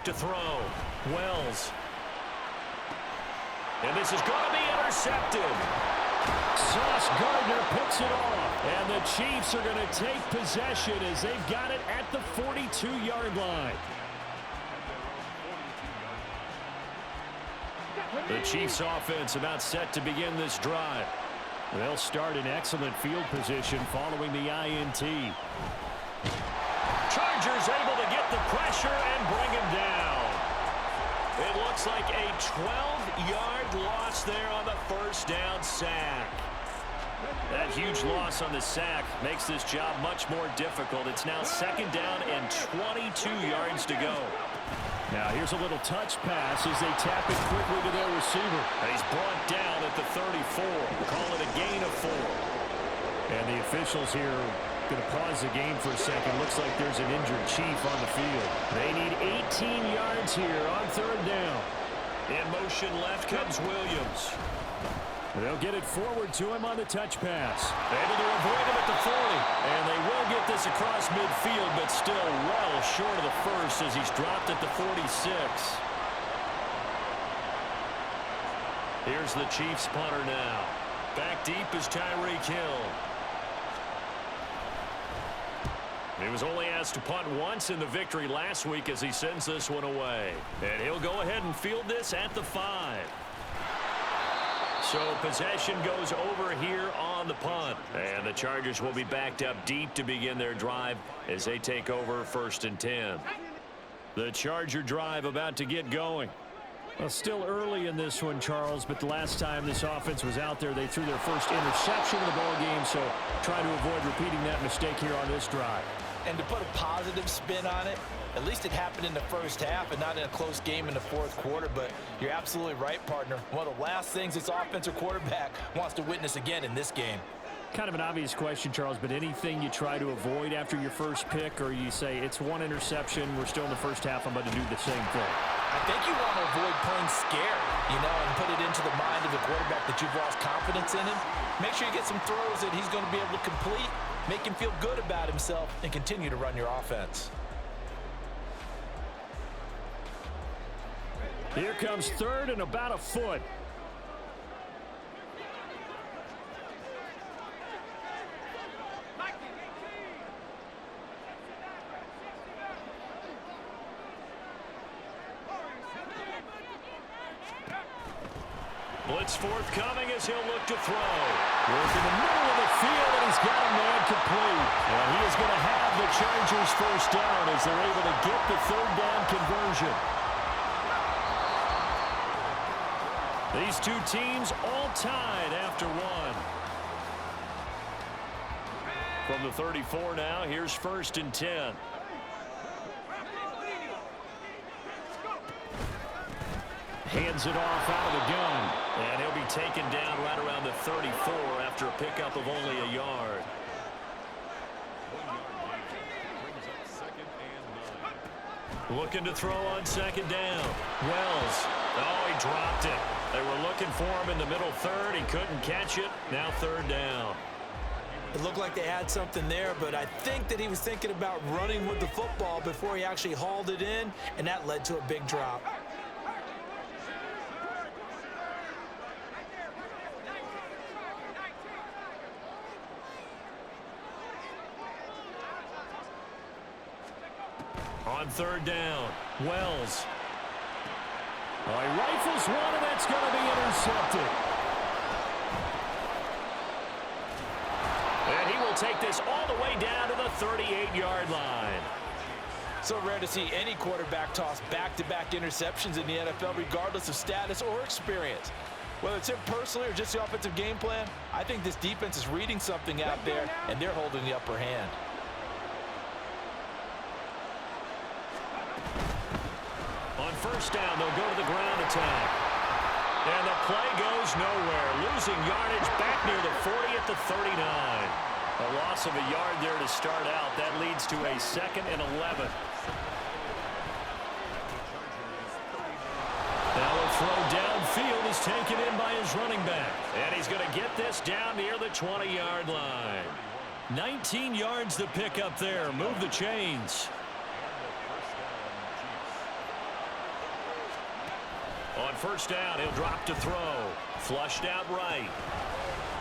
back to throw. Wells. And this is going to be intercepted. Sauce Gardner picks it off. And the Chiefs are going to take possession as they've got it at the 42-yard line. The Chiefs offense about set to begin this drive. They'll start in excellent field position following the INT. Chargers able to get the pressure and bring him down. It looks like a 12-yard loss there on the first down sack. That huge loss on the sack makes this job much more difficult. It's now second down and 22 yards to go. Now here's a little touch pass as they tap it quickly to their receiver. He's brought down at the 34. Call it a gain of 4. And the officials here going to pause the game for a second. Looks like there's an injured Chief on the field. They need 18 yards here on third down. In motion left comes Williams. They'll get it forward to him on the touch pass. Able to avoid him at the 40. And they will get this across midfield, but still well short of the first as he's dropped at the 46. Here's the Chiefs punter now. Back deep is Tyreek Hill. He was only asked to punt once in the victory last week as he sends this one away. And he'll go ahead and field this at the 5. So possession goes over here on the punt. And the Chargers will be backed up deep to begin their drive as they take over 1st and 10. The Charger drive about to get going. Well, still early in this one, Charles, but the last time this offense was out there, they threw their first interception of the ball game, so try to avoid repeating that mistake here on this drive. And to put a positive spin on it, at least it happened in the first half and not in a close game in the fourth quarter. But you're absolutely right, partner. One of the last things this offensive quarterback wants to witness again in this game. Kind of an obvious question, Charles, but anything you try to avoid after your first pick, or you say it's one interception, we're still in the first half, I'm about to do the same thing? I think you want to avoid playing scared, and put it into the mind of the quarterback that you've lost confidence in him. Make sure you get some throws that he's going to be able to complete, make him feel good about himself, and continue to run your offense. Here comes third and about a foot. Blitz forthcoming as he'll look to throw. Work in the middle of the field, and he's got a man complete. And he is going to have the Chargers first down as they're able to get the third down conversion. These two teams all tied after one. From the 34 now, here's 1st and 10. Hands it off out of the gun. And he'll be taken down right around the 34 after a pickup of only a yard. Looking to throw on 2nd down. Wells. Oh, he dropped it. They were looking for him in the middle third. He couldn't catch it. Now 3rd down. It looked like they had something there, but I think that he was thinking about running with the football before he actually hauled it in, and that led to a big drop. On 3rd down, Wells. Oh, he rifles one, and that's going to be intercepted. And he will take this all the way down to the 38-yard line. So rare to see any quarterback toss back-to-back interceptions in the NFL, regardless of status or experience. Whether it's him personally or just the offensive game plan, I think this defense is reading something out there, and they're holding the upper hand. On 1st down, they'll go to the ground attack. And the play goes nowhere. Losing yardage back near the 40 at the 39. A loss of a yard there to start out. That leads to a 2nd and 11. Now a throw downfield is taken in by his running back. And he's going to get this down near the 20-yard line. 19 yards to pick up there. Move the chains. first down. He'll drop to throw. Flushed out right.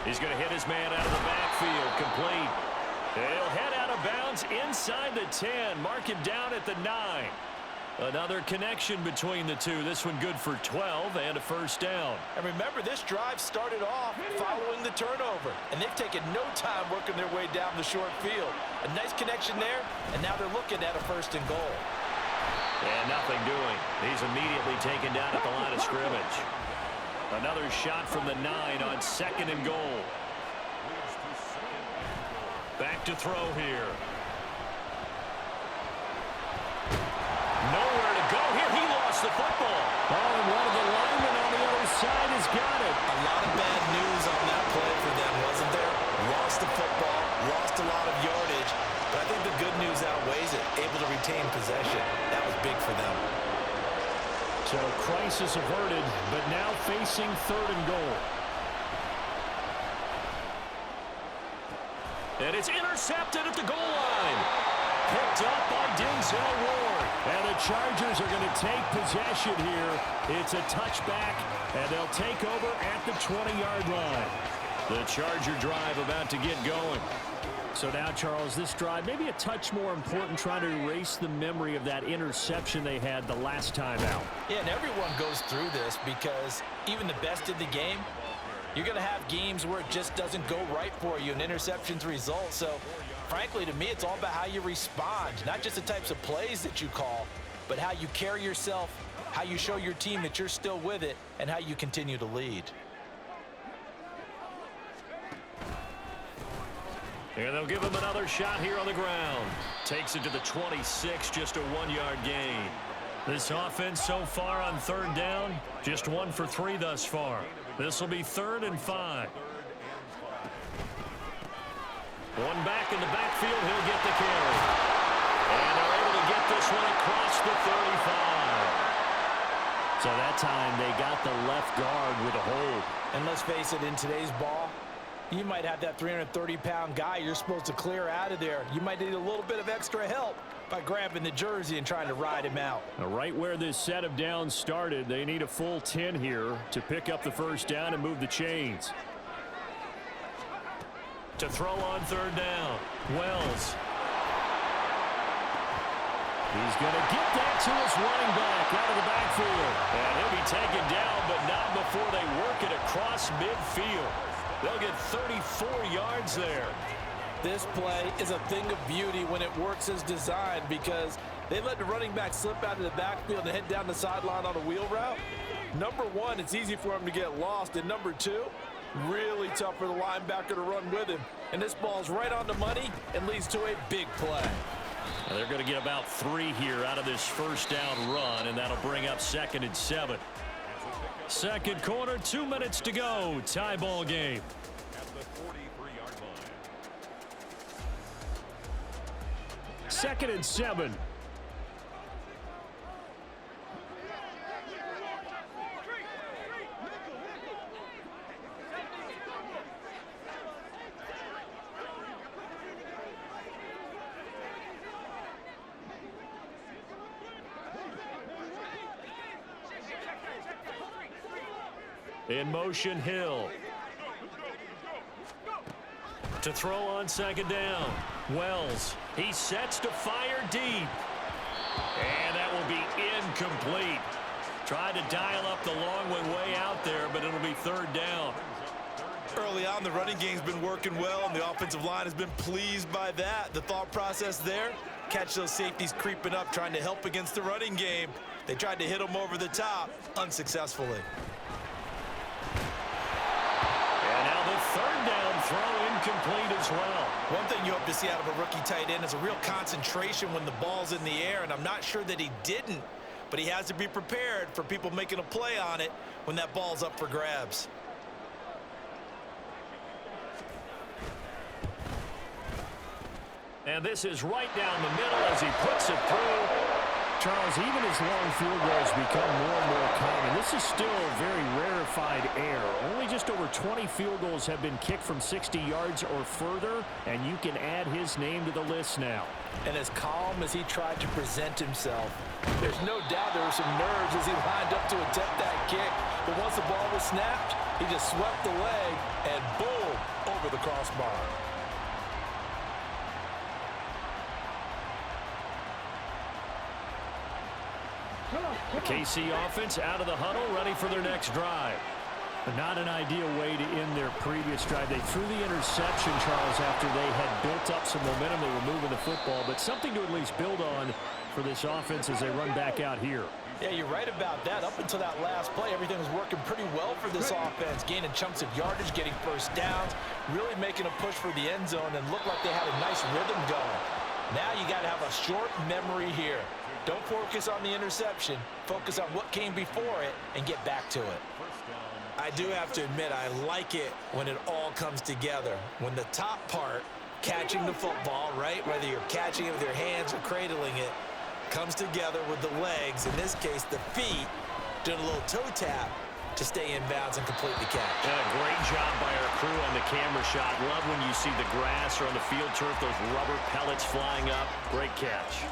He's going to hit his man out of the backfield. Complete. He'll head out of bounds inside the 10. Mark him down at the 9. Another connection between the two. This one good for 12 and a first down. And remember, this drive started off following the turnover. And they've taken no time working their way down the short field. A nice connection there, and now they're looking at a first and goal. And nothing doing. He's immediately taken down at the line of scrimmage. Another shot from the 9 on second and goal. Back to throw here. Nowhere to go here. He lost the football. Oh, and one of the linemen on the other side has got it. A lot of bad news on that play for them, wasn't there? Lost the football, lost a lot of yardage, but I think the good news outweighs it. Able to retain possession. That was big for them. So crisis averted, but now facing third and goal. And it's intercepted at the goal line. Picked up by Denzel Ward. And the Chargers are going to take possession here. It's a touchback, and they'll take over at the 20-yard line. The Charger drive about to get going. So now, Charles, this drive maybe a touch more important, trying to erase the memory of that interception they had the last time out. Yeah, and everyone goes through this because even the best in the game, you're going to have games where it just doesn't go right for you, and interceptions result. So, frankly, to me, it's all about how you respond, not just the types of plays that you call, but how you carry yourself, how you show your team that you're still with it, and how you continue to lead. And they'll give him another shot here on the ground. Takes it to the 26, just a 1-yard gain. This offense so far on third down, just 1 for 3 thus far. This will be 3rd and 5. One back in the backfield, he'll get the carry. And they're able to get this one across the 35. So that time they got the left guard with a hold. And let's face it, in today's ball, you might have that 330-pound guy you're supposed to clear out of there. You might need a little bit of extra help by grabbing the jersey and trying to ride him out. Right where this set of downs started, they need a full 10 here to pick up the first down and move the chains. To throw on third down, Wells. He's going to get that to his running back out of the backfield. And he'll be taken down, but not before they work it across midfield. They'll get 34 yards there. This play is a thing of beauty when it works as designed because they let the running back slip out of the backfield and head down the sideline on a wheel route. Number one, it's easy for him to get lost. And number two, really tough for the linebacker to run with him. And this ball's right on the money and leads to a big play. Now they're going to get about 3 here out of this first down run, and that'll bring up 2nd and 7. Second quarter, 2 minutes to go. Tie ball game. At the 43-yard line. 2nd and 7. In motion, Hill. To throw on 2nd down. Wells. He sets to fire deep. And that will be incomplete. Tried to dial up the long one way out there, but it'll be 3rd down. Early on, the running game's been working well, and the offensive line has been pleased by that. The thought process there, catch those safeties creeping up, trying to help against the running game. They tried to hit them over the top, unsuccessfully. And now the 3rd down throw incomplete as well. One thing you hope to see out of a rookie tight end is a real concentration when the ball's in the air, and I'm not sure that he didn't, but he has to be prepared for people making a play on it when that ball's up for grabs. And this is right down the middle as he puts it through. Charles, even as long field goals become more and more common, this is still very rarefied air. Only just over 20 field goals have been kicked from 60 yards or further, and you can add his name to the list now. And as calm as he tried to present himself, there's no doubt there were some nerves as he lined up to attempt that kick. But once the ball was snapped, he just swept the leg and boom, over the crossbar. The KC offense out of the huddle, ready for their next drive. But not an ideal way to end their previous drive. They threw the interception, Charles, after they had built up some momentum. They were moving the football, but something to at least build on for this offense as they run back out here. Yeah, you're right about that. Up until that last play, everything was working pretty well for this offense, gaining chunks of yardage, getting first downs, really making a push for the end zone, and looked like they had a nice rhythm going. Now you got to have a short memory here. Don't focus on the interception. Focus on what came before it and get back to it. I do have to admit, I like it when it all comes together. When the top part, catching the football, right, whether you're catching it with your hands or cradling it, comes together with the legs, in this case the feet, doing a little toe tap to stay in bounds and complete the catch. And a great job by our crew on the camera shot. Love when you see the grass or on the field turf, those rubber pellets flying up. Great catch.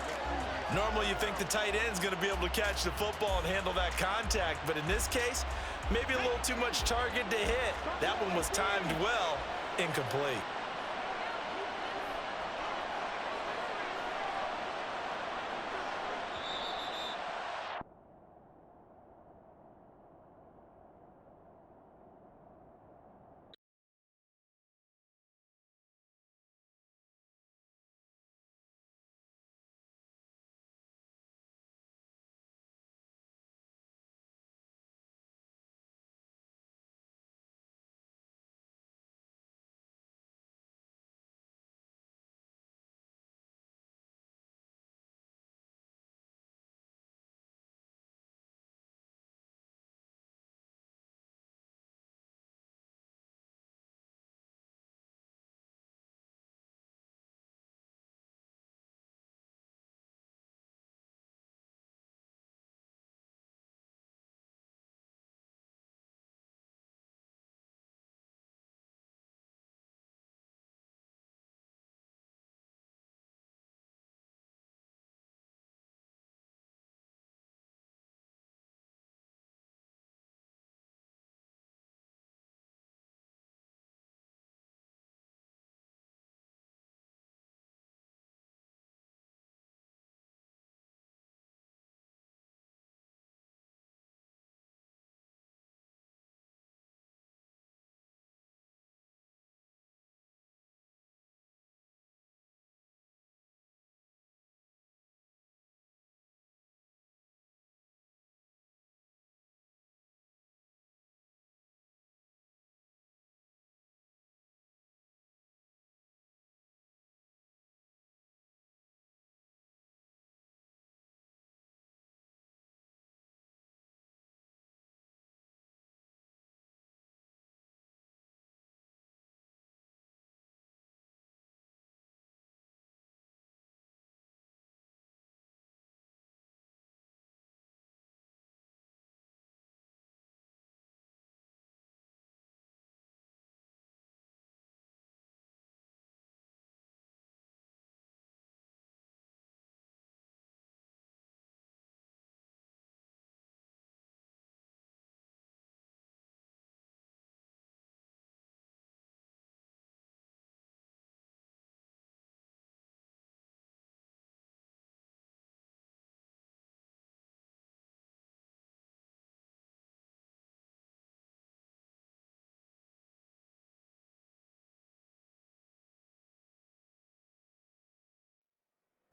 Normally you think the tight end's going to be able to catch the football and handle that contact, but in this case, maybe a little too much target to hit. That one was timed well, incomplete.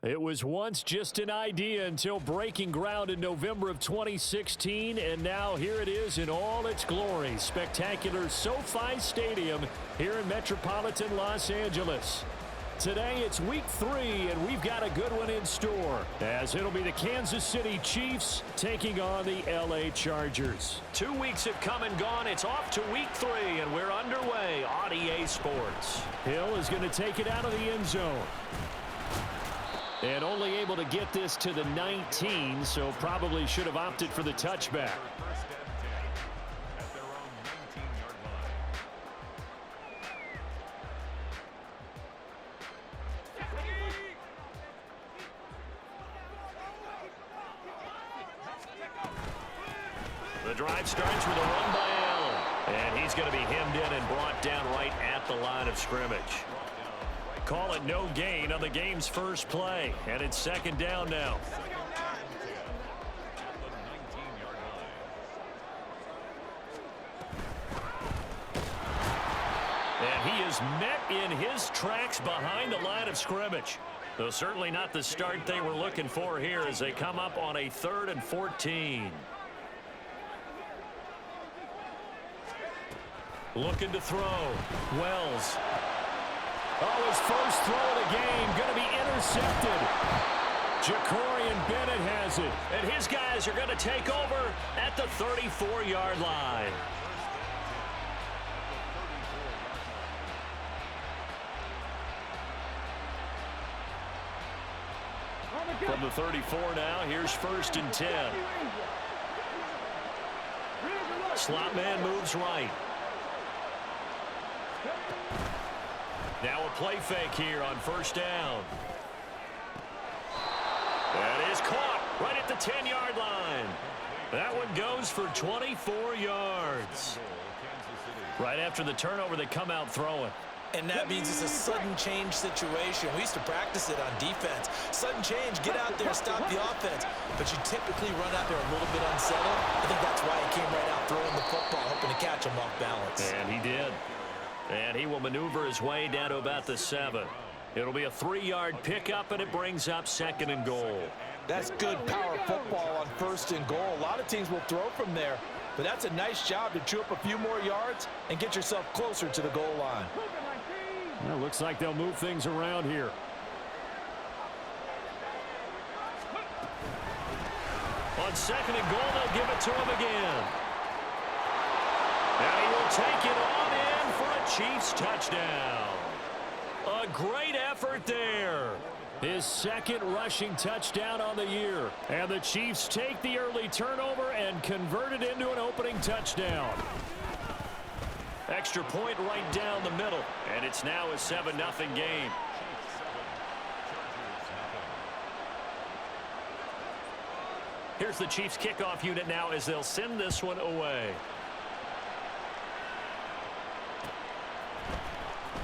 It was once just an idea until breaking ground in November of 2016, and now here it is in all its glory. Spectacular SoFi Stadium here in metropolitan Los Angeles. Today it's week 3, and we've got a good one in store, as it'll be the Kansas City Chiefs taking on the LA Chargers. 2 weeks have come and gone. It's off to week 3, and we're underway on EA Sports. Hill is going to take it out of the end zone. And only able to get this to the 19, so probably should have opted for the touchback. First and 10 at their own 19-yard line. The drive starts with a run by Allen. And he's going to be hemmed in and brought down right at the line of scrimmage. Call it no gain on the game's first play. And it's second down now. And he is met in his tracks behind the line of scrimmage. Though certainly not the start they were looking for here as they come up on a 3rd and 14. Looking to throw. Wells. Oh, his first throw of the game going to be intercepted. Jacorian Bennett has it. And his guys are going to take over at the 34-yard line. From the 34 now, here's 1st and 10. Slot man moves right. Now a play fake here on 1st down. That is caught right at the 10-yard line. That one goes for 24 yards. Right after the turnover, they come out throwing. And that means it's a sudden change situation. We used to practice it on defense. Sudden change, get out there, stop the offense. But you typically run out there a little bit unsettled. I think that's why he came right out throwing the football, hoping to catch him off balance. And he did. And he will maneuver his way down to about the 7. It'll be a 3-yard pickup, and it brings up 2nd and goal. That's good power football on 1st and goal. A lot of teams will throw from there, but that's a nice job to chew up a few more yards and get yourself closer to the goal line. Well, looks like they'll move things around here. On 2nd and goal, they'll give it to him again. And he will take it on in for a Chiefs touchdown. A great effort there. His 2nd rushing touchdown on the year. And the Chiefs take the early turnover and convert it into an opening touchdown. Extra point right down the middle. And it's now a 7-0 game. Here's the Chiefs kickoff unit now as they'll send this one away.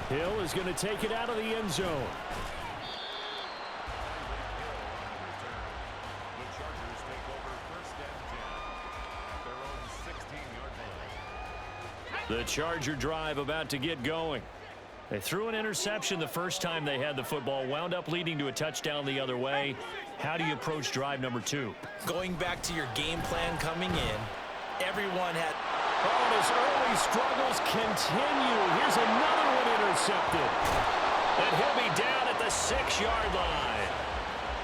Hill is going to take it out of the end zone. The Charger drive about to get going. They threw an interception the first time they had the football, wound up leading to a touchdown the other way. How do you approach drive number 2? Going back to your game plan coming in, everyone had... Oh, and his early struggles continue. Here's another one intercepted. And he'll be down at the 6-yard line.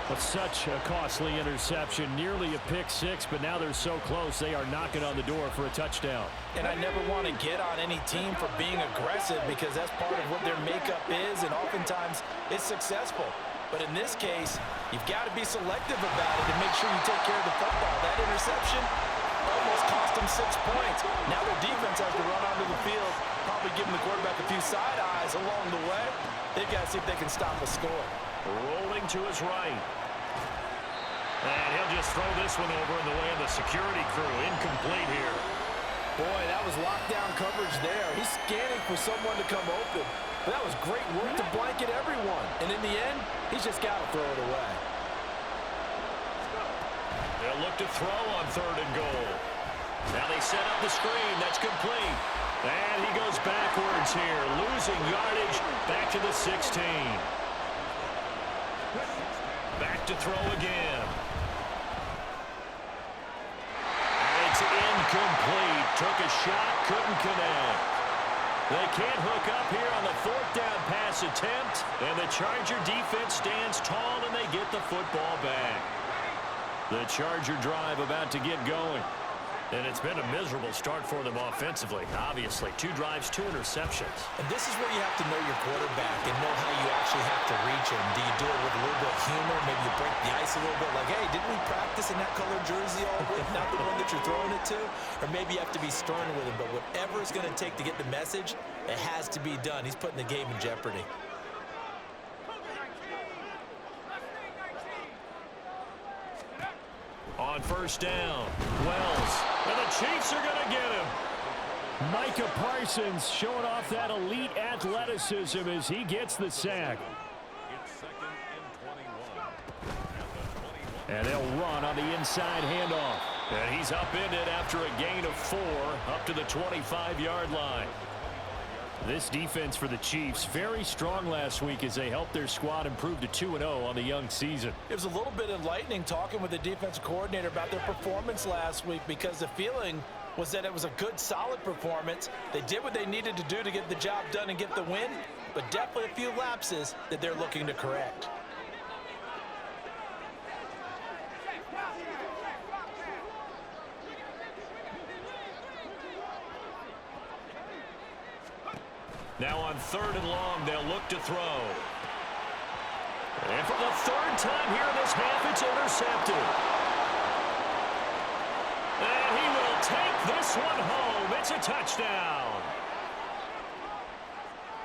But such a costly interception, nearly a pick 6, but now they're so close they are knocking on the door for a touchdown. And I never want to get on any team for being aggressive because that's part of what their makeup is, and oftentimes it's successful. But in this case, you've got to be selective about it and make sure you take care of the football. That interception almost cost them 6 points. Now their defense has to run onto the field, probably giving the quarterback a few side eyes along the way. They've got to see if they can stop a score. Rolling to his right. And he'll just throw this one over in the way of the security crew. Incomplete here. Boy, that was lockdown coverage there. He's scanning for someone to come open. But that was great work to blanket everyone. And in the end, he's just got to throw it away. They'll look to throw on 3rd and goal. Now they set up the screen. That's complete. And he goes backwards here, losing yardage back to the 16. Back to throw again. And it's incomplete. Took a shot, couldn't connect. They can't hook up here on the 4th down pass attempt. And the Charger defense stands tall and they get the football back. The Charger drive about to get going. And it's been a miserable start for them offensively. Obviously, 2 drives, 2 interceptions. And this is where you have to know your quarterback and know how you actually have to reach him. Do you do it with a little bit of humor? Maybe you break the ice a little bit like, hey, didn't we practice in that color jersey all week? Not the one that you're throwing it to? Or maybe you have to be stern with him. But whatever it's going to take to get the message, it has to be done. He's putting the game in jeopardy. On first down, Wells, and the Chiefs are going to get him. Micah Parsons showing off that elite athleticism as he gets the sack. It's 2nd and 21. And they'll run on the inside handoff. And he's upended after a gain of 4 up to the 25-yard line. This defense for the Chiefs, very strong last week as they helped their squad improve to 2-0 on the young season. It was a little bit enlightening talking with the defensive coordinator about their performance last week because the feeling was that it was a good, solid performance. They did what they needed to do to get the job done and get the win, but definitely a few lapses that they're looking to correct. Now on 3rd and long, they'll look to throw. And for the 3rd time here in this half, it's intercepted. And he will take this one home. It's a touchdown.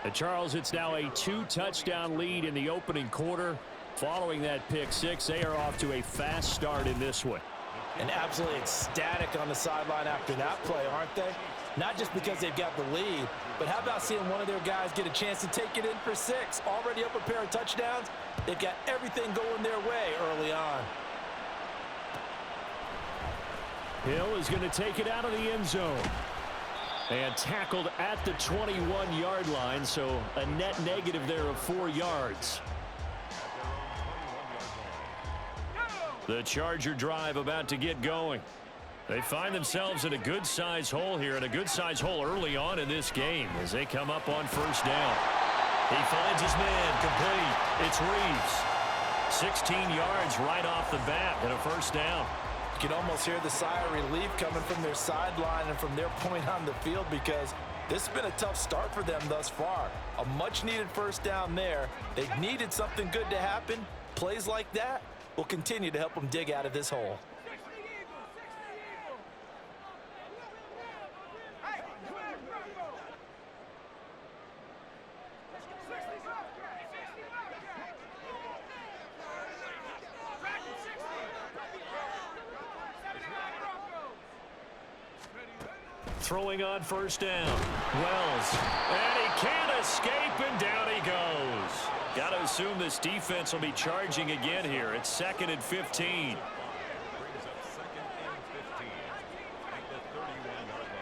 And Charles, it's now a 2-touchdown lead in the opening quarter. Following that pick 6, they are off to a fast start in this one. And absolutely ecstatic on the sideline after that play, aren't they? Not just because they've got the lead, but how about seeing one of their guys get a chance to take it in for 6? Already up a pair of touchdowns. They've got everything going their way early on. Hill is going to take it out of the end zone. And tackled at the 21-yard line, so a net negative there of 4 yards. The Charger drive about to get going. They find themselves in a good-sized hole here, and a good-sized hole early on in this game as they come up on first down. He finds his man complete. It's Reeves. 16 yards right off the bat and a first down. You can almost hear the sigh of relief coming from their sideline and from their point on the field because this has been a tough start for them thus far. A much-needed first down there. They needed something good to happen. Plays like that will continue to help them dig out of this hole. Throwing on first down. Wells. And he can't escape, and down he goes. Got to assume this defense will be charging again here. It's 2nd and 15. Brings up 2nd and 15 at the 31-yard line.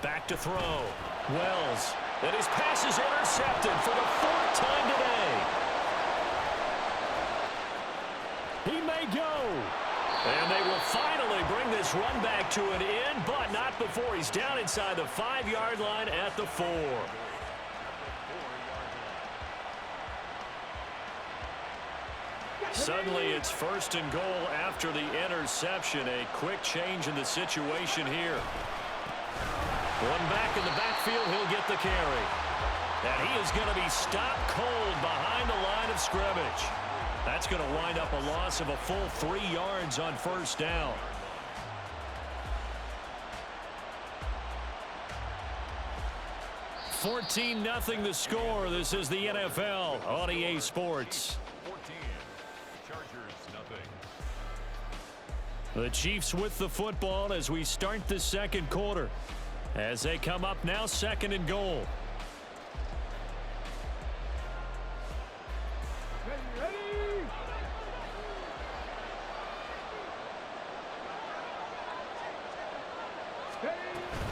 Back to throw. Wells. And his pass is intercepted for the 4th time today. He may go. And they will finally bring this run back to an end, but not before he's down inside the 5-yard line at the 4. Suddenly it's 1st and goal after the interception. A quick change in the situation here. One back in the backfield, he'll get the carry. And he is going to be stopped cold behind the line of scrimmage. That's going to wind up a loss of a full 3 yards on first down. $14-0 the score. This is the NFL on EA Sports. 14. Chargers nothing. The Chiefs with the football as we start the second quarter. As they come up now, 2nd and goal.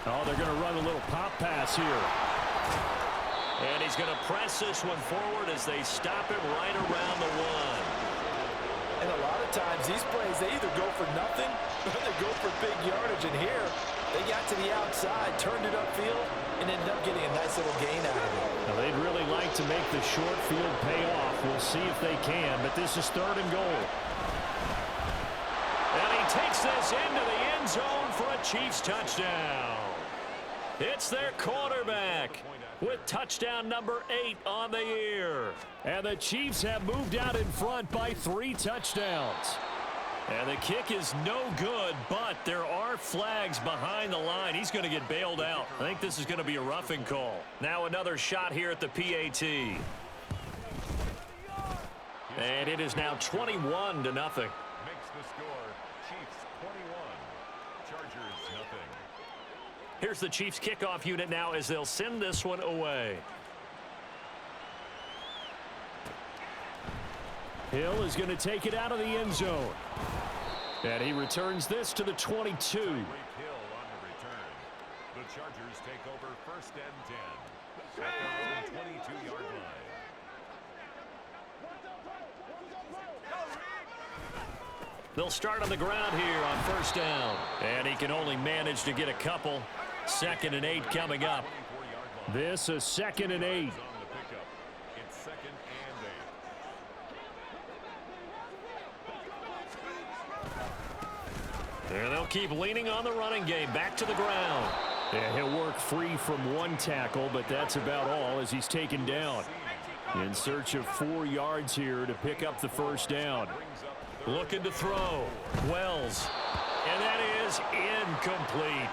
Oh, they're going to run a little pop pass here. And he's going to press this one forward as they stop him right around the 1. And a lot of times these plays, they either go for nothing or they go for big yardage. And here, they got to the outside, turned it upfield, and ended up getting a nice little gain out of it. Now, they'd really like to make the short field pay off. We'll see if they can, but this is 3rd and goal. And he takes this into the end zone for a Chiefs touchdown. It's their quarterback with touchdown number 8 on the year. And the Chiefs have moved out in front by 3 touchdowns. And the kick is no good, but there are flags behind the line. He's going to get bailed out. I think this is going to be a roughing call. Now another shot here at the PAT. And it is now 21-0. Makes the score Chiefs 21, Chargers nothing. Here's the Chiefs kickoff unit now as they'll send this one away. Hill is going to take it out of the end zone. And he returns this to the 22. Hill on the return. The Chargers take over 1st and 10 at their own 22-yard line. They'll start on the ground here on 1st down. And he can only manage to get a couple. 2nd and 8 coming up. This is 2nd and 8. It's 2nd and 8. And they'll keep leaning on the running game. Back to the ground. Yeah, he'll work free from 1 tackle, but that's about all as he's taken down. In search of 4 yards here to pick up the 1st down. Looking to throw. Wells. And that is incomplete.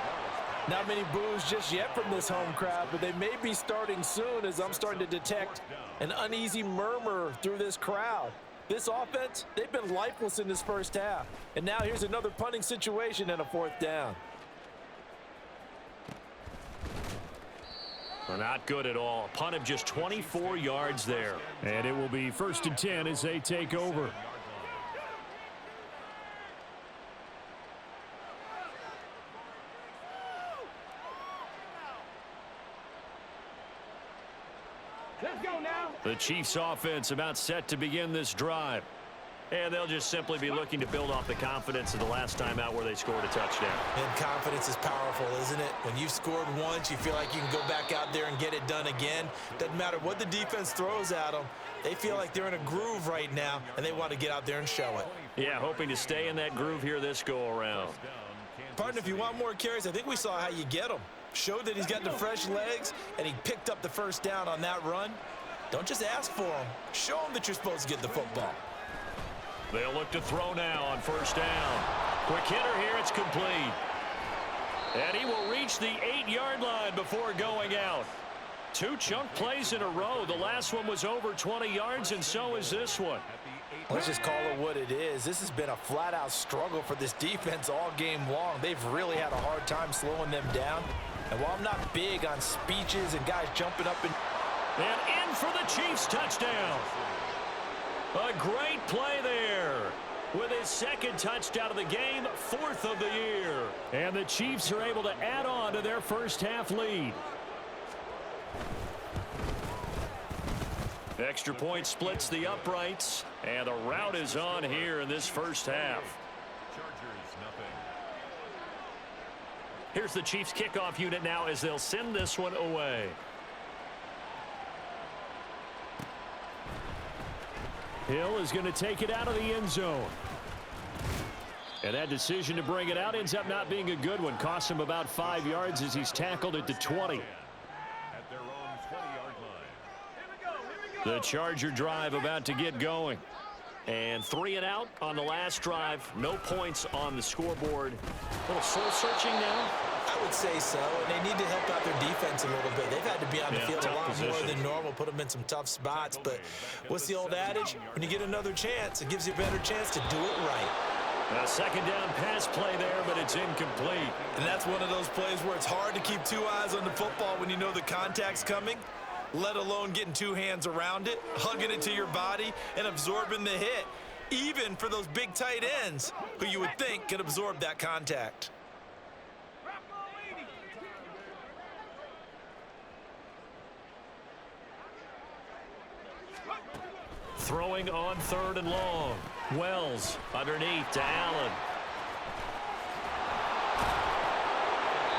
Not many boos just yet from this home crowd, but they may be starting soon as I'm starting to detect an uneasy murmur through this crowd. This offense, they've been lifeless in this first half. And now here's another punting situation and a 4th down. Well, not good at all. A punt of just 24 yards there. And it will be 1st and 10 as they take over. Let's go now. The Chiefs offense about set to begin this drive. And they'll just simply be looking to build off the confidence of the last time out where they scored a touchdown. And confidence is powerful, isn't it? When you've scored once, you feel like you can go back out there and get it done again. Doesn't matter what the defense throws at them. They feel like they're in a groove right now, and they want to get out there and show it. Yeah, hoping to stay in that groove here this go-around. Partner, if you want more carries, I think we saw how you get them. Showed that he's got the fresh legs, and he picked up the 1st down on that run. Don't just ask for them. Show them that you're supposed to get the football. They'll look to throw now on 1st down. Quick hitter here, it's complete. And he will reach the 8-yard line before going out. 2 chunk plays in a row. The last one was over 20 yards, and so is this one. Let's just call it what it is. This has been a flat-out struggle for this defense all game long. They've really had a hard time slowing them down. And while I'm not big on speeches and guys jumping up and in for the Chiefs touchdown. A great play there with his 2nd touchdown of the game, 4th of the year. And the Chiefs are able to add on to their first half lead. Extra point splits the uprights, and the route is on here in this first half. Chargers nothing. Here's the Chiefs kickoff unit now as they'll send this one away. Hill is going to take it out of the end zone. And that decision to bring it out ends up not being a good one. Costs him about 5 yards as he's tackled at the 20. At their own 20-yard line. The Charger drive about to get going. And 3 and out on the last drive. No points on the scoreboard. A little soul searching now. I would say so, and they need to help out their defense a little bit. They've had to be on the field a lot more than normal, put them in some tough spots. But what's the old adage? When you get another chance, it gives you a better chance to do it right. A 2nd down pass play there, but it's incomplete. And that's one of those plays where it's hard to keep 2 eyes on the football when you know the contact's coming, let alone getting 2 hands around it, hugging it to your body, and absorbing the hit, even for those big tight ends who you would think could absorb that contact. Throwing on 3rd and long. Wells underneath to Allen.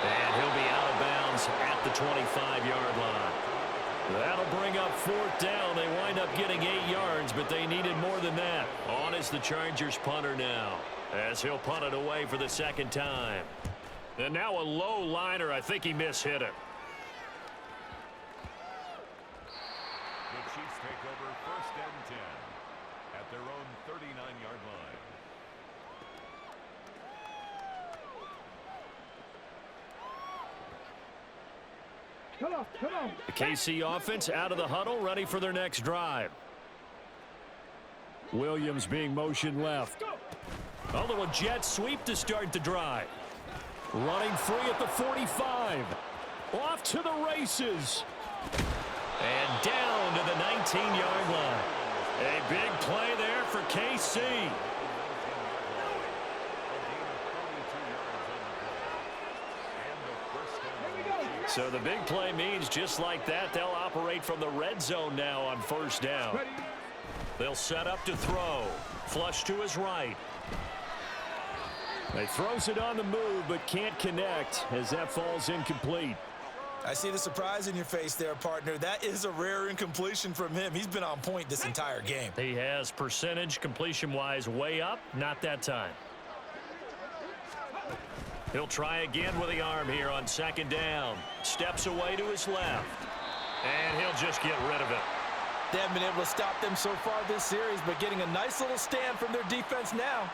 And he'll be out of bounds at the 25-yard line. That'll bring up 4th down. They wind up getting 8 yards, but they needed more than that. On is the Chargers punter now. as he'll punt it away for the second time. And now a low liner. I think he mishit it. The Chiefs take over 1st and 10 at their own 39-yard line. Come on, come on. The KC offense out of the huddle, ready for their next drive. Williams being motion left. A little jet sweep to start the drive. Running free at the 45. Off to the races. And down to the 19-yard line. A big play there for KC. So the big play means just like that, they'll operate from the red zone now on 1st down. They'll set up to throw. Flush to his right. He throws it on the move but can't connect as that falls incomplete. I see the surprise in your face there, partner. That is a rare incompletion from him. He's been on point this entire game. He has percentage completion-wise way up. Not that time. He'll try again with the arm here on 2nd down. Steps away to his left. And he'll just get rid of it. They haven't been able to stop them so far this series, but getting a nice little stand from their defense now.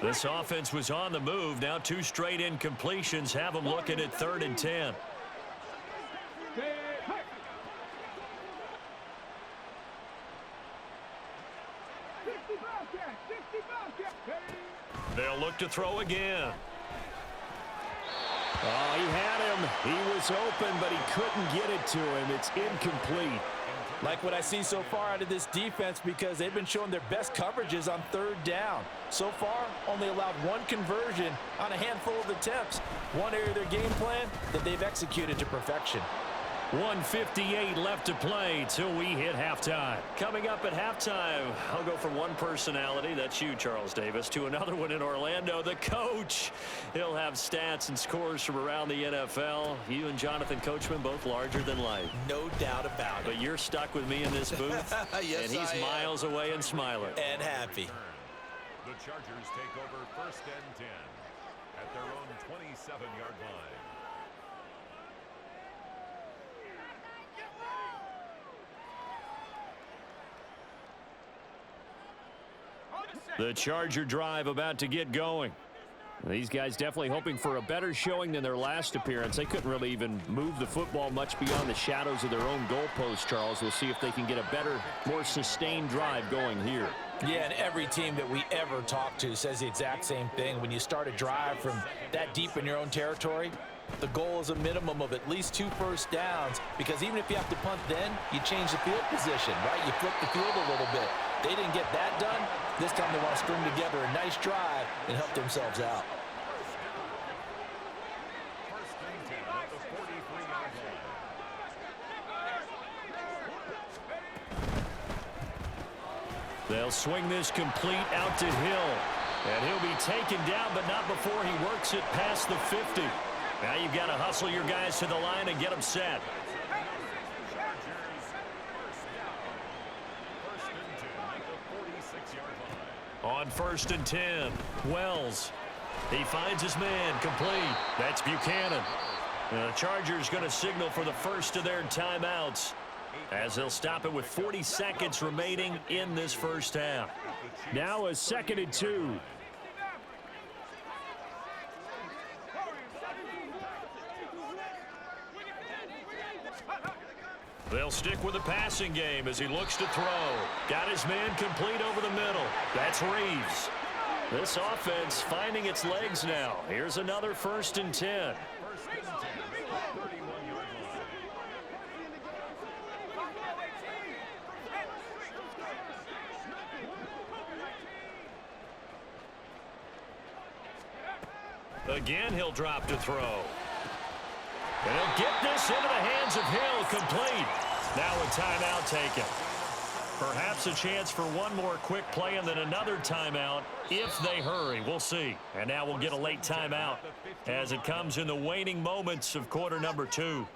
This offense was on the move. Now 2 straight incompletions have them looking at 3rd and 10. They'll look to throw again. Oh, he had him. He was open, but he couldn't get it to him. It's incomplete. Like what I see so far out of this defense because they've been showing their best coverages on 3rd down. So far, only allowed 1 conversion on a handful of attempts. One area of their game plan that they've executed to perfection. 1:58 left to play till we hit halftime. Coming up at halftime, I'll go from one personality, that's you, Charles Davis, to another one in Orlando, the coach. He'll have stats and scores from around the NFL. You and Jonathan Coachman both larger than life. No doubt about it. But you're stuck with me in this booth, yes, and he's miles away and smiling. And happy. The Chargers take over 1st and 10 at their own 27-yard line. The Charger drive about to get going. These guys definitely hoping for a better showing than their last appearance. They couldn't really even move the football much beyond the shadows of their own goalpost, Charles. We'll see if they can get a better, more sustained drive going here. Yeah, and every team that we ever talk to says the exact same thing. When you start a drive from that deep in your own territory, the goal is a minimum of at least 2 first downs, because even if you have to punt then, you change the field position, right? You flip the field a little bit. They didn't get that done. This time they want to string together a nice drive and help themselves out. They'll swing this complete out to Hill. And he'll be taken down, but not before he works it past the 50. Now you've got to hustle your guys to the line and get them set. On 1st and 10, Wells. He finds his man, complete. That's Buchanan. The Chargers going to signal for the first of their timeouts, as they'll stop it with 40 seconds remaining in this first half. Now a 2nd and 2. They'll stick with the passing game as he looks to throw. Got his man complete over the middle. That's Reeves. This offense finding its legs now. Here's another 1st and 10. Again, he'll drop to throw. And he'll get this into the hands of Hill, complete. Now a timeout taken. Perhaps a chance for one more quick play and then another timeout if they hurry. We'll see. And now we'll get a late timeout as it comes in the waning moments of quarter number 2.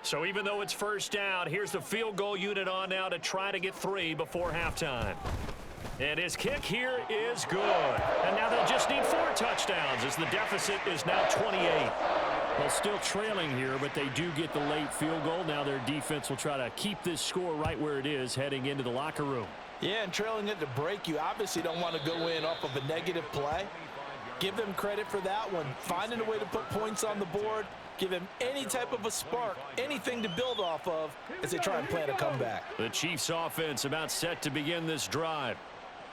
So even though it's first down, here's the field goal unit on now to try to get 3 before halftime. And his kick here is good. And now they'll just need 4 touchdowns as the deficit is now 28. Well, still trailing here, but they do get the late field goal. Now their defense will try to keep this score right where it is heading into the locker room. Yeah, and trailing it to break, you obviously don't want to go in off of a negative play. Give them credit for that one. Finding a way to put points on the board. Give him any type of a spark, anything to build off of as they try and plan a comeback. The Chiefs offense about set to begin this drive.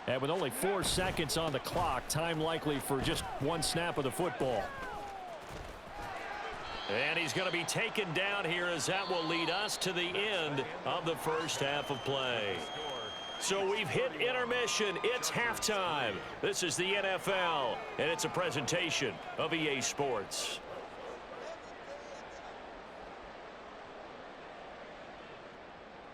And with only 4 seconds on the clock, time likely for just 1 snap of the football. And he's going to be taken down here as that will lead us to the end of the first half of play. So we've hit intermission. It's halftime. This is the NFL, and it's a presentation of EA Sports.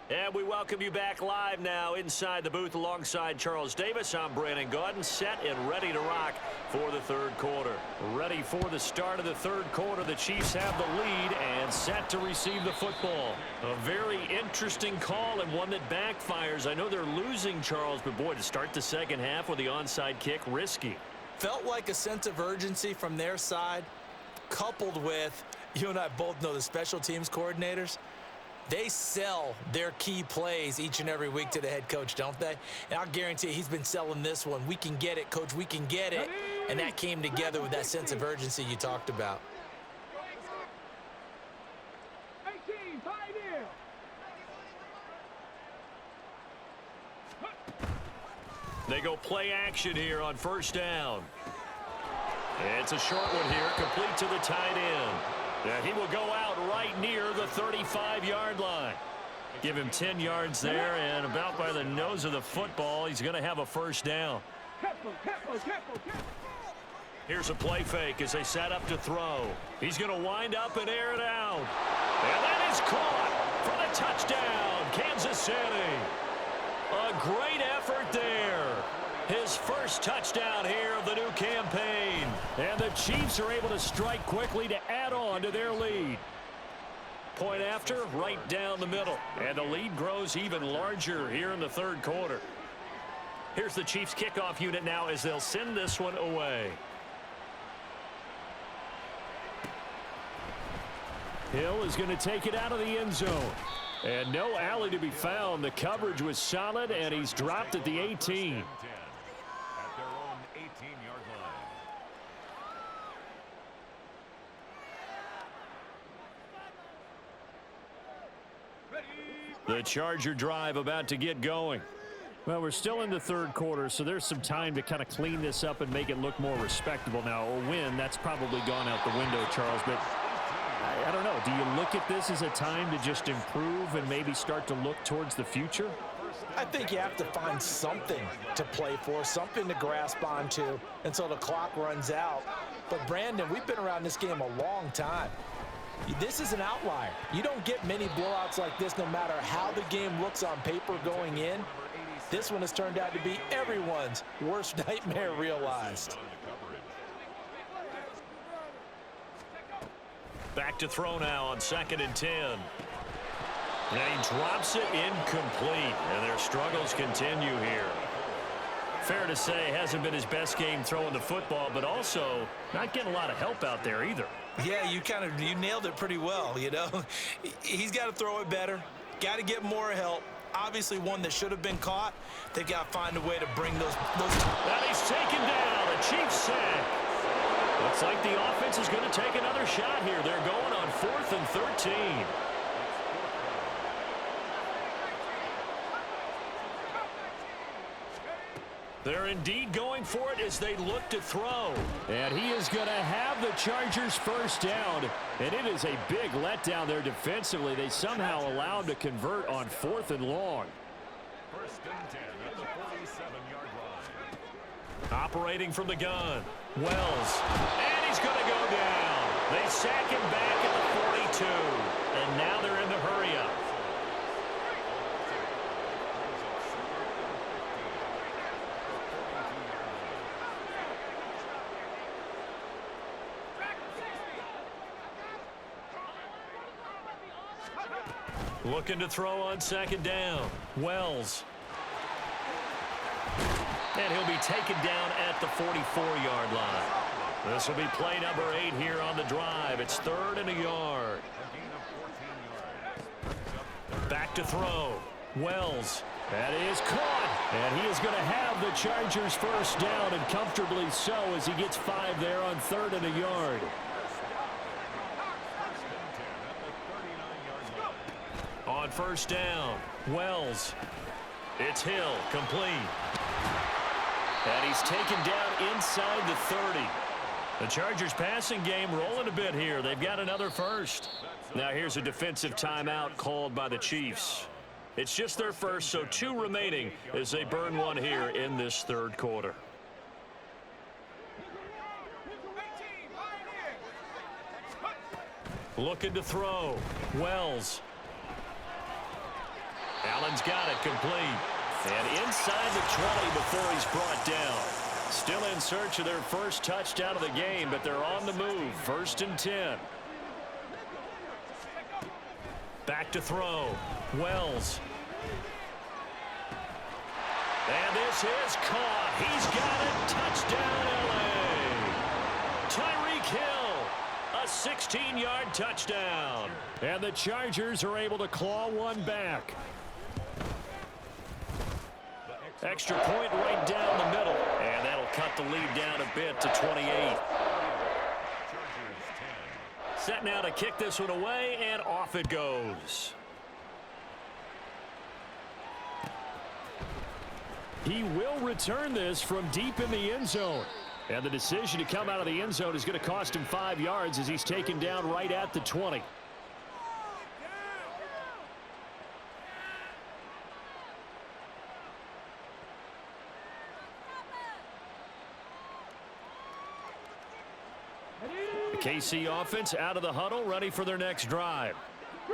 And we welcome you back live now inside the booth alongside Charles Davis. I'm Brandon Gaudin, set and ready to rock for the third quarter. Ready for the start of the third quarter. The Chiefs have the lead and set to receive the football. A very interesting call and one that backfires. I know they're losing, Charles, but boy, to start the second half with the onside kick, risky. Felt like a sense of urgency from their side, coupled with, you and I both know the special teams coordinators. They sell their key plays each and every week to the head coach, don't they? And I'll guarantee he's been selling this one. We can get it, coach, we can get it. And that came together with that sense of urgency you talked about. 18, tight end. They go play action here on first down. It's a short one here, complete to the tight end. And he will go out right near the 35-yard line. Give him 10 yards there, and about by the nose of the football, he's going to have a first down. Here's a play fake as they set up to throw. He's going to wind up and air it out. And that is caught for the touchdown, Kansas City. A great effort there. His first touchdown here of the new campaign. And the Chiefs are able to strike quickly to add on to their lead. Point after, right down the middle. And the lead grows even larger here in the third quarter. Here's the Chiefs kickoff unit now as they'll send this one away. Hill is going to take it out of the end zone. And no alley to be found. The coverage was solid, and he's dropped at the 18. The Charger drive about to get going. Well, we're still in the third quarter, so there's some time to kind of clean this up and make it look more respectable. Now, a win, that's probably gone out the window, Charles, but I don't know. Do you look at this as a time to just improve and maybe start to look towards the future? I think you have to find something to play for, something to grasp onto until the clock runs out. But, Brandon, we've been around this game a long time. This is an outlier. You don't get many blowouts like this no matter how the game looks on paper going in. This one has turned out to be everyone's worst nightmare realized. Back to throw now on 2nd and 10. And he drops it incomplete, and their struggles continue here. Fair to say, hasn't been his best game throwing the football, but also not getting a lot of help out there either. Yeah, you nailed it pretty well, you know. He's got to throw it better, got to get more help. Obviously one that should have been caught. They've got to find a way to bring those. And he's taken down. A Chiefs sack. Looks like the offense is going to take another shot here. They're going on 4th and 13. They're indeed going for it as they look to throw. And he is going to have the Chargers first down. And it is a big letdown there defensively. They somehow allowed to convert on 4th and long. 1st and 10 at the 47-yard line. Operating from the gun. Wells. And he's going to go down. They sack him back at the 42. And now they're in the hurry up. Looking to throw on second down. Wells. And he'll be taken down at the 44-yard line. This will be play number 8 here on the drive. It's 3rd and a yard. Back to throw. Wells. That is caught. And he is going to have the Chargers first down, and comfortably so, as he gets 5 there on 3rd and a yard. On first down, Wells. It's Hill, complete. And he's taken down inside the 30. The Chargers passing game rolling a bit here. They've got another first. Now here's a defensive timeout called by the Chiefs. It's just their first, so 2 remaining as they burn one here in this 3rd quarter. Looking to throw. Wells. Allen's got it, complete. And inside the 20 before he's brought down. Still in search of their first touchdown of the game, but they're on the move. 1st and 10. Back to throw. Wells. And this is caught. He's got it. Touchdown, L.A. Tyreek Hill. A 16-yard touchdown. And the Chargers are able to claw one back. Extra point right down the middle. And that'll cut the lead down a bit to 28. Set now to kick this one away, and off it goes. He will return this from deep in the end zone. And the decision to come out of the end zone is going to cost him 5 yards as he's taken down right at the 20. The KC offense out of the huddle, ready for their next drive.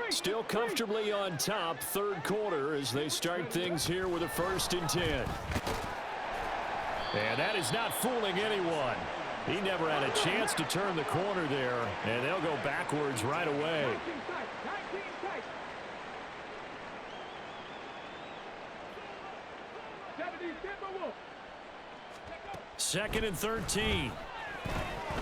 Still comfortably on top, 3rd quarter, as they start things here with a 1st and 10. And that is not fooling anyone. He never had a chance to turn the corner there, and they'll go backwards right away. Second and 13.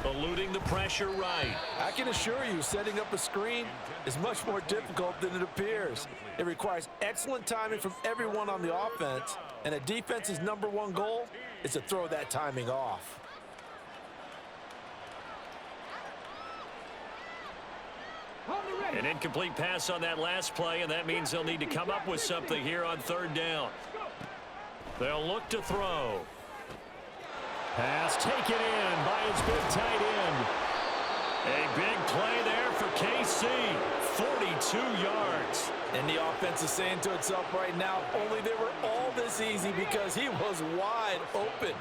Eluding the pressure right. I can assure you, setting up a screen is much more difficult than it appears. It requires excellent timing from everyone on the offense, and a defense's #1 goal is to throw that timing off. An incomplete pass on that last play, and that means they'll need to come up with something here on 3rd down. They'll look to throw. Pass taken in by its big tight end. A big play there for KC. 42 yards. And the offense is saying to itself right now, only they were all this easy because he was wide open.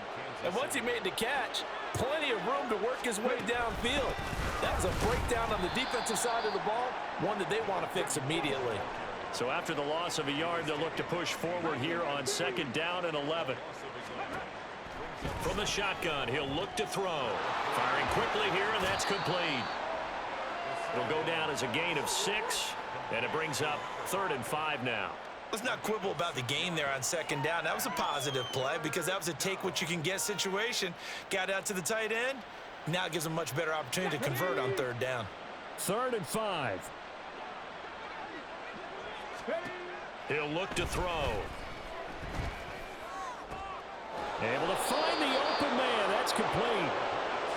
And once he made the catch, plenty of room to work his way downfield. That was a breakdown on the defensive side of the ball, one that they want to fix immediately. So after the loss of a yard, they'll look to push forward here on 2nd down and 11. From the shotgun, he'll look to throw. Firing quickly here, and that's complete. It'll go down as a gain of 6, and it brings up 3rd and 5 now. Let's not quibble about the gain there on 2nd down. That was a positive play because that was a take-what-you-can-get situation. Got out to the tight end. Now it gives them a much better opportunity to convert on 3rd down. 3rd and 5. He'll look to throw. Able to find the open man. That's complete.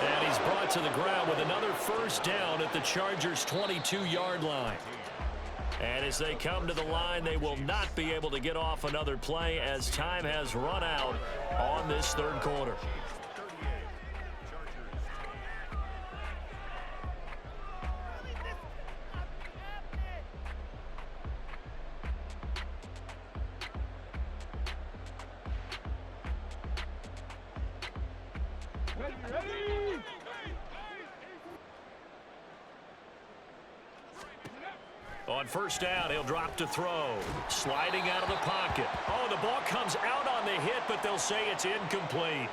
And he's brought to the ground with another first down at the Chargers' 22-yard line. And as they come to the line, they will not be able to get off another play as time has run out on this 3rd quarter. On first down, he'll drop to throw. Sliding out of the pocket. Oh, the ball comes out on the hit, but they'll say it's incomplete.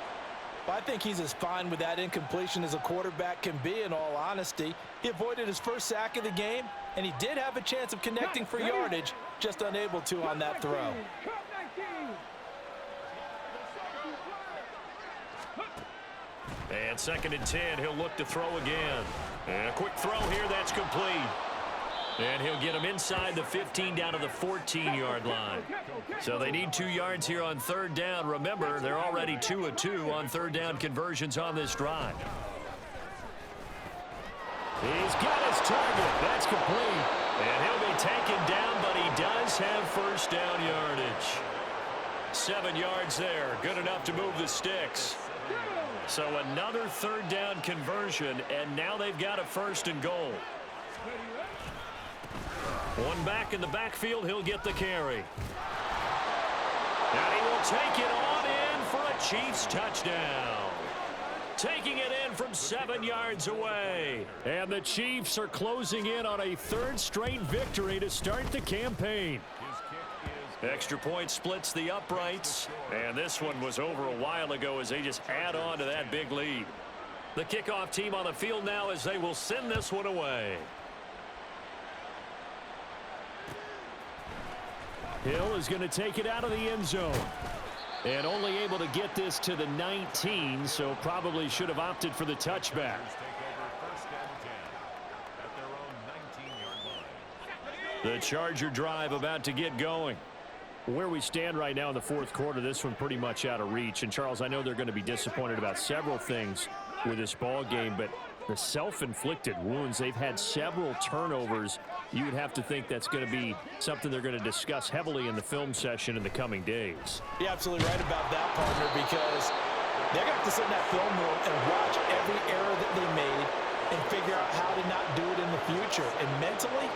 Well, I think he's as fine with that incompletion as a quarterback can be, in all honesty. He avoided his first sack of the game, and he did have a chance of connecting for yardage, just unable to on that throw. And 2nd and 10, he'll look to throw again. And a quick throw here, that's complete. And he'll get him inside the 15 down to the 14-yard line. So they need 2 yards here on 3rd down. Remember, they're already 2 of 2 on 3rd down conversions on this drive. He's got his target. That's complete. And he'll be taken down, but he does have 1st down yardage. 7 yards there. Good enough to move the sticks. So another 3rd down conversion, and now they've got a 1st and goal. One back in the backfield, he'll get the carry. And he will take it on in for a Chiefs touchdown. Taking it in from 7 yards away. And the Chiefs are closing in on a 3rd straight victory to start the campaign. Extra point splits the uprights, and this one was over a while ago as they just add on to that big lead. The kickoff team on the field now as they will send this one away. Hill is going to take it out of the end zone. And only able to get this to the 19, so probably should have opted for the touchback. The Charger drive about to get going. Where we stand right now in the 4th quarter, this one pretty much out of reach. And, Charles, I know they're going to be disappointed about several things with this ball game, but the self-inflicted wounds, they've had several turnovers. You would have to think that's going to be something they're going to discuss heavily in the film session in the coming days. You're absolutely right about that, partner, because they're going to have to sit in that film room and watch every error that they made and figure out how to not do it in the future. And mentally,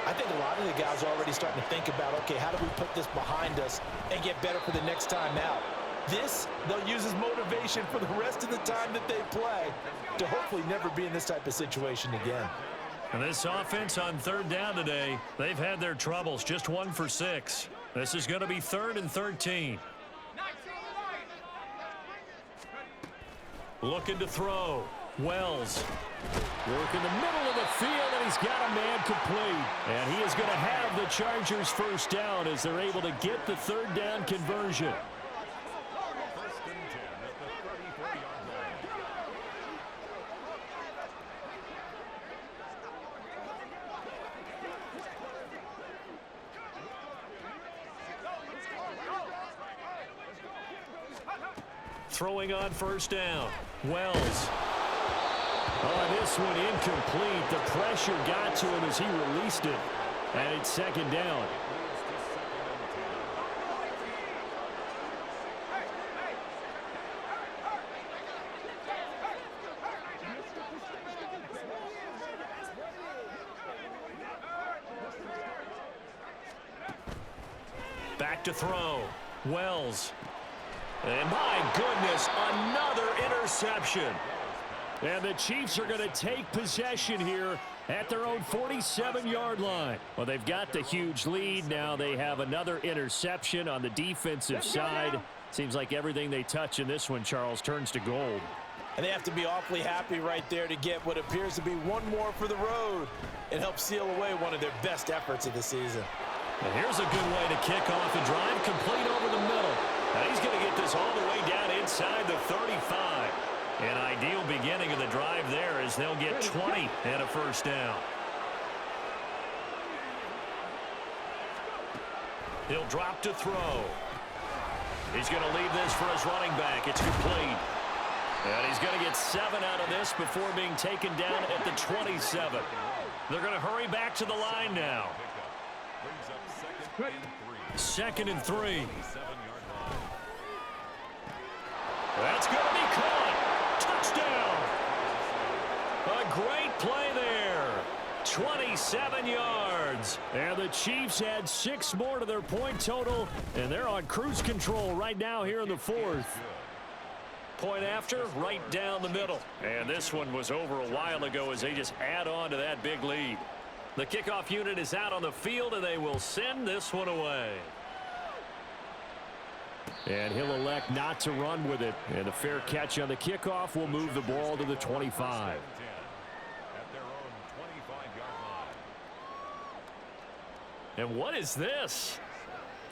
I think a lot of the guys are already starting to think about, okay, how do we put this behind us and get better for the next time out? This, they'll use as motivation for the rest of the time that they play to hopefully never be in this type of situation again. And this offense on 3rd down today, they've had their troubles, just 1 for 6. This is going to be 3rd and 13. Looking to throw. Wells. Work in the middle of the field, and he's got a man complete. And he is going to have the Chargers 1st down as they're able to get the 3rd down conversion. Throwing on 1st down. Wells. Oh, this one incomplete. The pressure got to him as he released it. And it's 2nd down. Back to throw. Wells. And my goodness, another interception. And the Chiefs are going to take possession here at their own 47-yard line. Well, they've got the huge lead. Now they have another interception on the defensive side. Seems like everything they touch in this one, Charles, turns to gold. And they have to be awfully happy right there to get what appears to be one more for the road and help seal away one of their best efforts of the season. And here's a good way to kick off a drive, complete over the middle. And he's going to get this all the way down inside the 35. An ideal beginning of the drive there as they'll get 20 and a 1st down. He'll drop to throw. He's going to leave this for his running back. It's complete. And he's going to get 7 out of this before being taken down at the 27. They're going to hurry back to the line now. 2nd and 3. That's going to be caught. Touchdown. A great play there. 27 yards. And the Chiefs add 6 more to their point total, and they're on cruise control right now here in the 4th. Point after, right down the middle. And this one was over a while ago as they just add on to that big lead. The kickoff unit is out on the field, and they will send this one away. And he'll elect not to run with it. And a fair catch on the kickoff will move the ball to the 25. At their own 25-yard line. And what is this?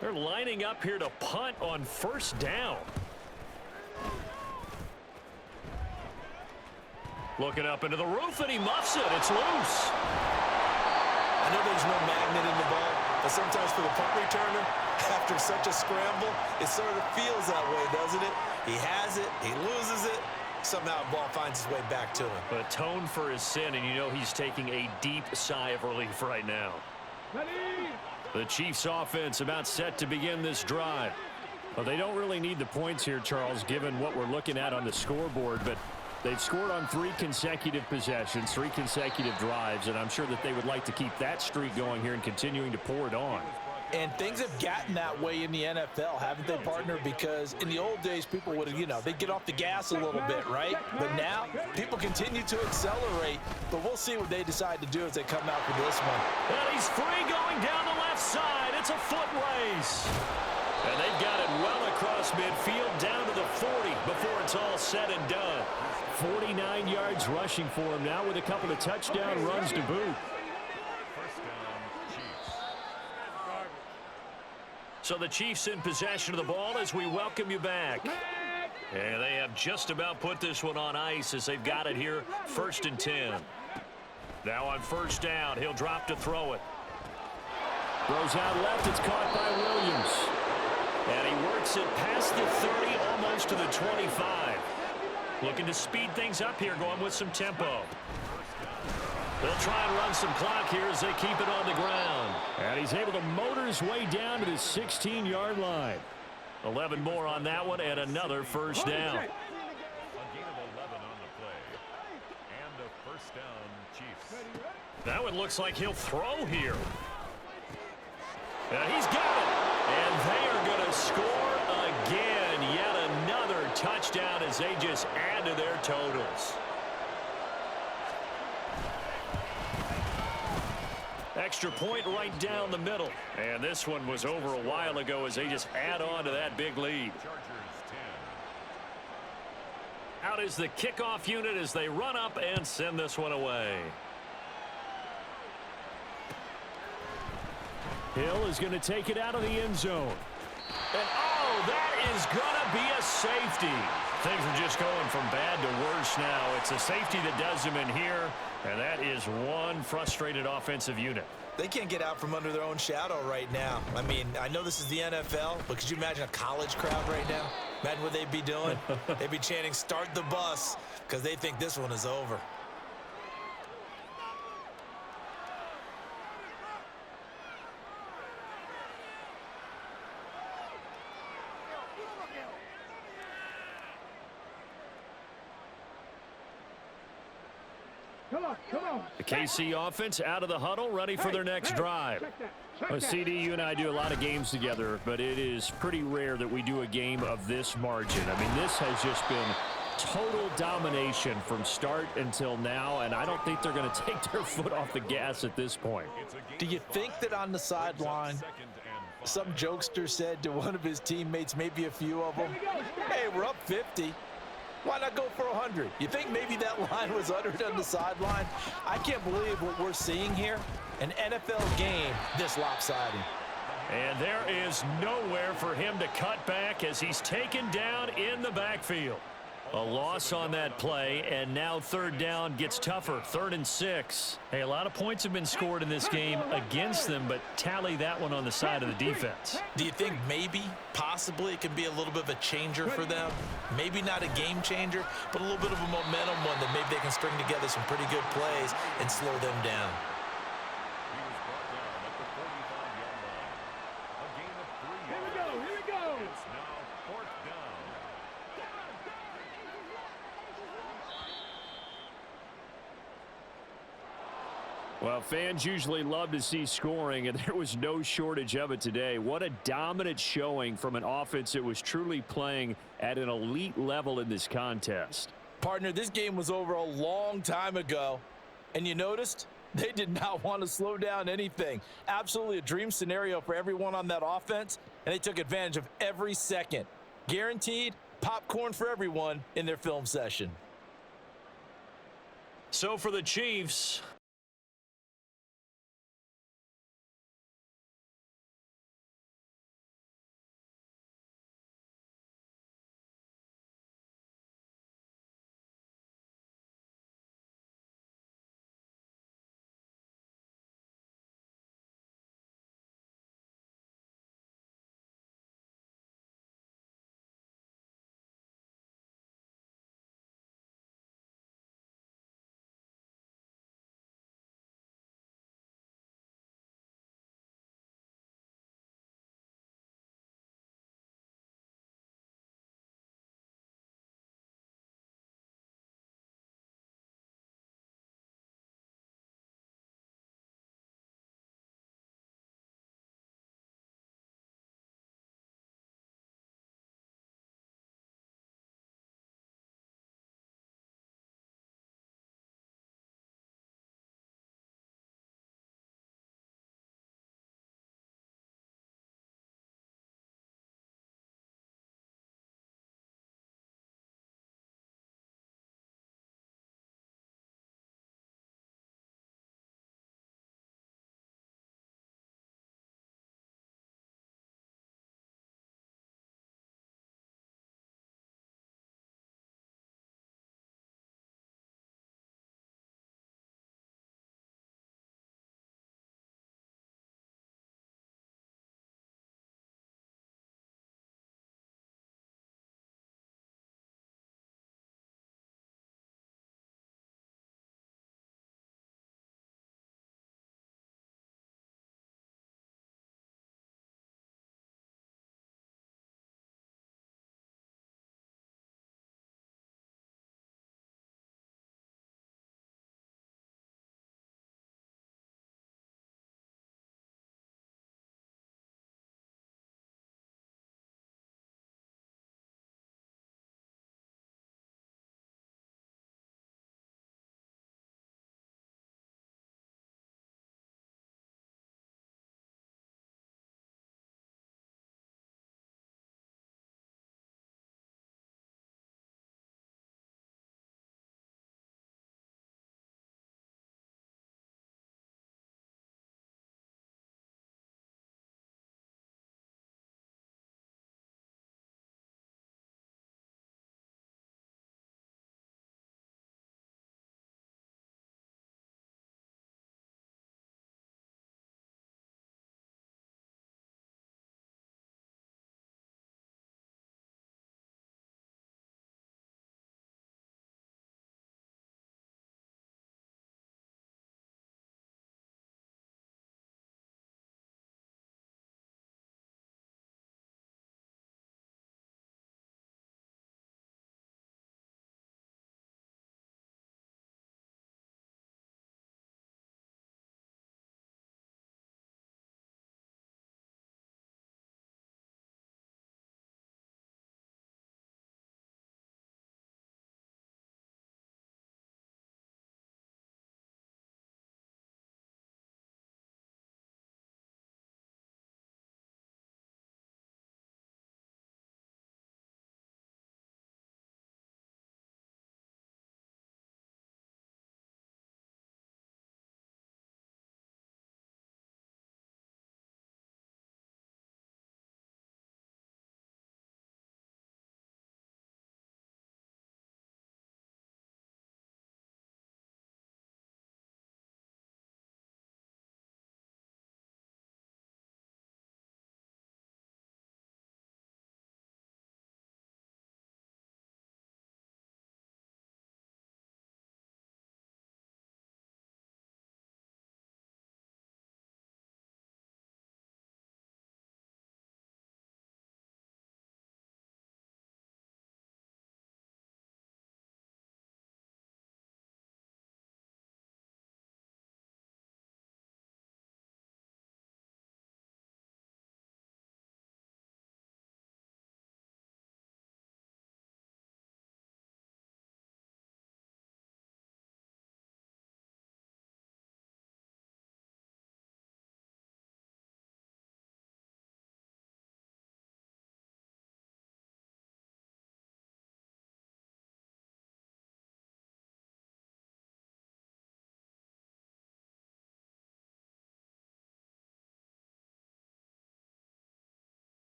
They're lining up here to punt on first down. Looking up into the roof, and he muffs it. It's loose. I know there's no magnet in the ball, but sometimes for the punt returner, after such a scramble, it sort of feels that way, doesn't it? He has it, he loses it, somehow the ball finds its way back to him. But atone for his sin, and you know he's taking a deep sigh of relief right now. The Chiefs offense about set to begin this drive. Well, they don't really need the points here, Charles, given what we're looking at on the scoreboard, but they've scored on 3 consecutive possessions, 3 consecutive drives, and I'm sure that they would like to keep that streak going here and continuing to pour it on. And things have gotten that way in the NFL, haven't they, partner? Because in the old days, people would, they'd get off the gas a little bit, right? But now, people continue to accelerate. But we'll see what they decide to do as they come out for this one. And he's free going down the left side. It's a foot race. And they've got it well across midfield down to the 40 before it's all said and done. 49 yards rushing for him now with a couple of touchdown runs to boot. First down, Chiefs. So the Chiefs in possession of the ball as we welcome you back. And they have just about put this one on ice as they've got it here, 1st and 10. Now on first down, he'll drop to throw it. Throws out left, it's caught by Williams. And he works it past the 30, almost to the 25. Looking to speed things up here, going with some tempo. They'll try and run some clock here as they keep it on the ground. And he's able to motor his way down to the 16-yard line. 11 more on that one and another first down. A gain of 11 on the play. And a first down, Chiefs. Now it looks like he'll throw here. And he's got it. And they are going to score again. Yet another touchdown as they just add to their totals. Extra point right down the middle. And this one was over a while ago as they just add on to that big lead. Chargers 10. Out is the kickoff unit as they run up and send this one away. Hill is going to take it out of the end zone. And oh, that is going to be a safety. Things are just going from bad to worse now. It's a safety that does them in here, and that is one frustrated offensive unit. They can't get out from under their own shadow right now. I mean, I know this is the NFL, but could you imagine a college crowd right now? Imagine what they'd be doing. They'd be chanting, "Start the bus," because they think this one is over. Come on. The KC offense out of the huddle, ready for their next drive. Well, CD, you and I do a lot of games together, but it is pretty rare that we do a game of this margin. I mean, this has just been total domination from start until now, and I don't think they're going to take their foot off the gas at this point. Do you think that on the sideline, some jokester said to one of his teammates, maybe a few of them, "Hey, we're up 50. Why not go for 100? You think maybe that line was uttered on the sideline? I can't believe what we're seeing here. An NFL game this lopsided. And there is nowhere for him to cut back as he's taken down in the backfield. A loss on that play, and now third down gets tougher. 3rd and 6. Hey, a lot of points have been scored in this game against them, but tally that one on the side of the defense. Do you think maybe, possibly, it can be a little bit of a changer for them? Maybe not a game changer, but a little bit of a momentum one that maybe they can string together some pretty good plays and slow them down. He was brought down at the 45-yard line. A gain of 3 yards. Here we go. It's now 4th down. Well, fans usually love to see scoring, and there was no shortage of it today. What a dominant showing from an offense that was truly playing at an elite level in this contest. Partner, this game was over a long time ago, and you noticed they did not want to slow down anything. Absolutely a dream scenario for everyone on that offense. and they took advantage of every second. Guaranteed popcorn for everyone in their film session. So for the Chiefs,